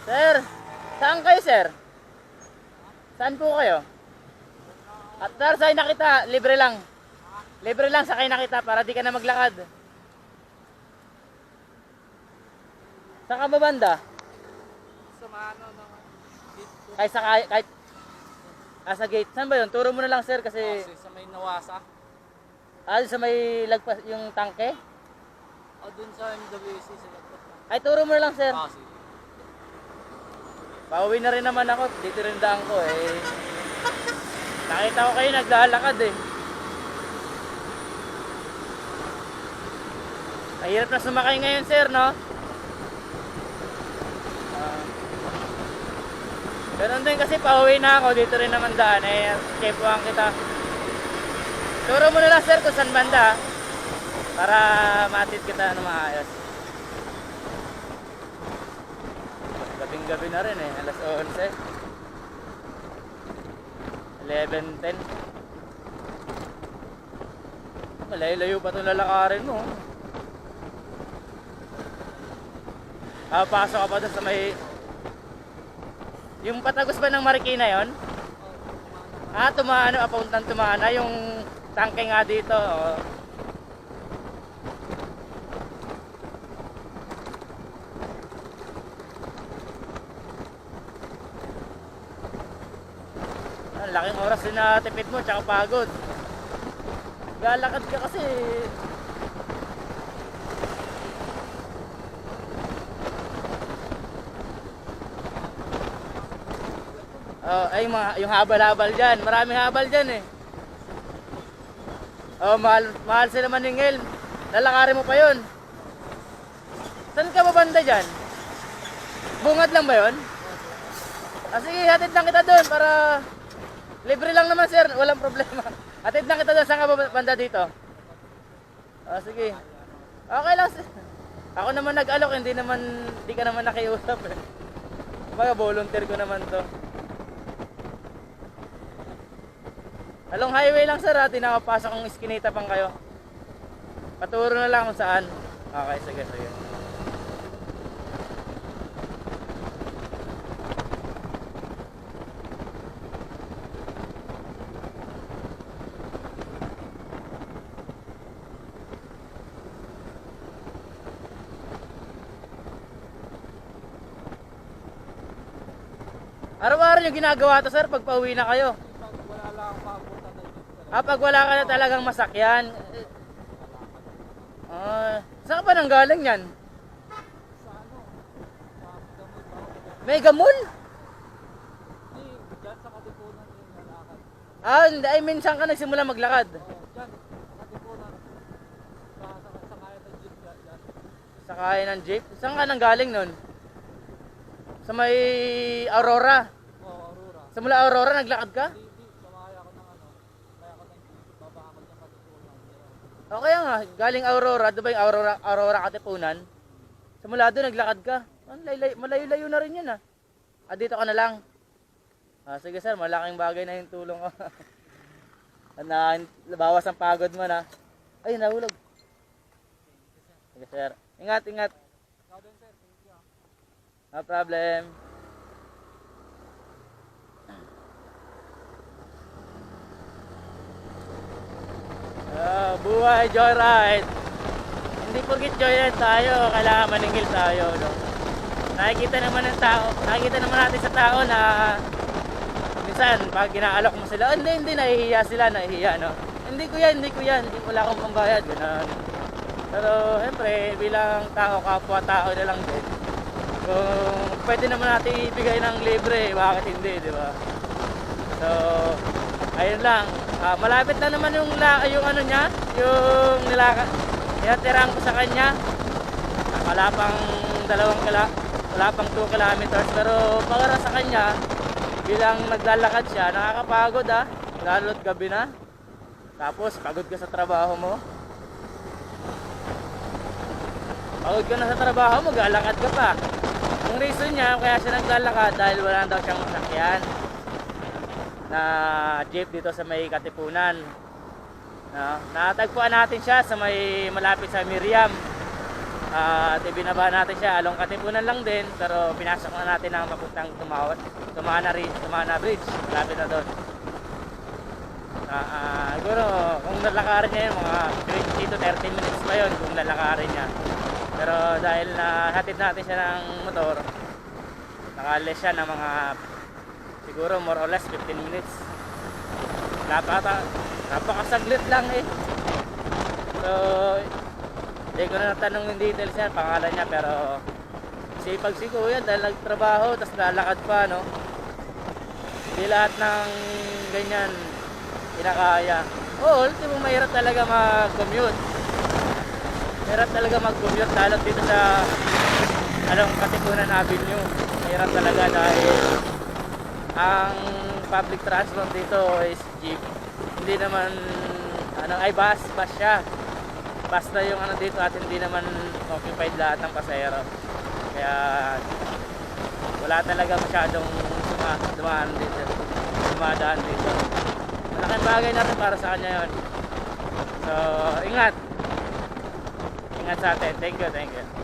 Sir, saan kayo, sir? Saan po kayo? At sir, sakay na kita, libre lang. Libre lang, sakay na kita para di ka na maglakad. Saan ka ba banda? Sa mano naman. Kahit sa gate. Saan ba yun? Turo mo na lang, sir, kasi Kasi sa may nawasa. sa may lagpas yung tangke. O dun sa MWC sa laptop na. Ay, turo mo na lang, sir. Kasi. Pauwi na rin naman ako. Dito rin daan ko eh. Nakita ko kayo naglalakad eh. Mahirap na sumakay ngayon, sir, no? Ganun din kasi pauwi na ako. Dito rin naman daan eh. Kepuan kita. Turo mo na lang, sir, kung saan banda. Para matid kita na maayos. Gabing-gabi na rin eh. Alas 11. 11:10. Malayo-layo pa itong lalakarin mo. Pasok ka pa doon sa may... Yung patagos ba ng Marikina yon? Tumana. Papuntang Tumana. Yung tangke nga dito. Oh. Laking oras din na tipid mo, tsaka pagod. Galakad ka kasi. Yung habal-habal dyan. Maraming habal dyan eh. Mahal sila maningil. Lalakarin mo pa yun. Saan ka babanda dyan? Bungad lang ba yun? Sige, hatid lang kita doon para... Libre lang naman, sir, walang problema. Atid lang kita doon, saan ka banda dito? Sige. Okay lang, sir. Ako naman nag-alok, hindi ka naman nakiusap eh. Mga volunteer ko naman to. Along highway lang, sir, di nakapasok ang iskinita pang kayo. Paturo na lang kung saan. Okay, sige. Araw-araw yung ginagawa to, sir, pag pauwi na kayo. Pag wala lang akong papunta na dito. Pag wala ka na talagang masakyan. Saan ka pa nang galing yan? Sa ano? Sa gamot ba? Mega Mall? Hindi, dyan sa Katipunan yung nalakad. Hindi, minsan ka nagsimula maglakad. Dyan, sa Katipunan. Sa kaya ng jeep dyan. Sakay ng jeep? Saan ka nang galing nun? Sa may Aurora? Aurora. Sa mula Aurora, naglakad ka? Hindi, sumakay ako ng kaya ako ng jeep, baba ako ng Katipunan. Okay nga, galing Aurora, diba yung Aurora Katipunan? Sa mula doon, naglakad ka? Malayo-layo na rin yun ah. Dito ka na lang. Sige sir, malaking bagay na yung tulong ko. Bawas ang pagod mo na. Ay, nahulog. Sige sir. Ingat. Ikaw din sir, thank you. No problem. Buhay, joyride. Hindi porkit joyride tayo, kailangan maningil tayo, no? Nakikita naman natin sa tao na minsan pag ginaalok mo sila, hindi, nahihiya sila, no? Hindi ko yan, wala akong pambayad, gano'n. Pero, siyempre, bilang tao, kapwa tao na lang din. Kung pwede naman natin ibigay ng libre, bakit hindi, di ba? So, ayun lang. Malapit na naman yung ano niya, yung nilatiran ko sa kanya. Wala pang 2 kilometers, pero para sa kanya, bilang naglalakad siya, nakakapagod lalo't gabi na. Tapos, pagod ka sa trabaho mo. Pagod ka na sa trabaho mo, galakad ka pa. Yung reason niya, kaya siya naglalakad dahil wala daw siyang masakyan na jeep dito sa may Katipunan. Natagpuan natin siya sa may malapit sa Miriam. At ibinaba natin siya along Katipunan lang din, pero pinasok na natin ang papuntang Tumana Bridge. Malapit na doon. Siguro kung lalakarin niya yun, mga 20 to 30 minutes pa yun kung lalakarin niya. Pero dahil nahatid natin siya ng motor, nakalis siya ng mga siguro more or less 15 minutes. Napakasaglit lang eh. So hindi ko na natanong yung details niya, pangalan niya, pero sipag si Kuya dahil nagtrabaho tapos lalakad pa, no? Hindi lahat ng ganyan kinakaya. Ultimo mahirap talaga mag-commute. Mahirap talaga mag-commute lalo dito sa Katipunan Avenue. Mahirap talaga dahil ang public transport dito is jeep. Hindi naman bus siya. Basta yung dito at hindi naman occupied lahat ng pasahero. Kaya wala talaga masyadong dumadaan dito. Malaking bagay natin para sa kanya yun. So, ingat sa atin. Thank you.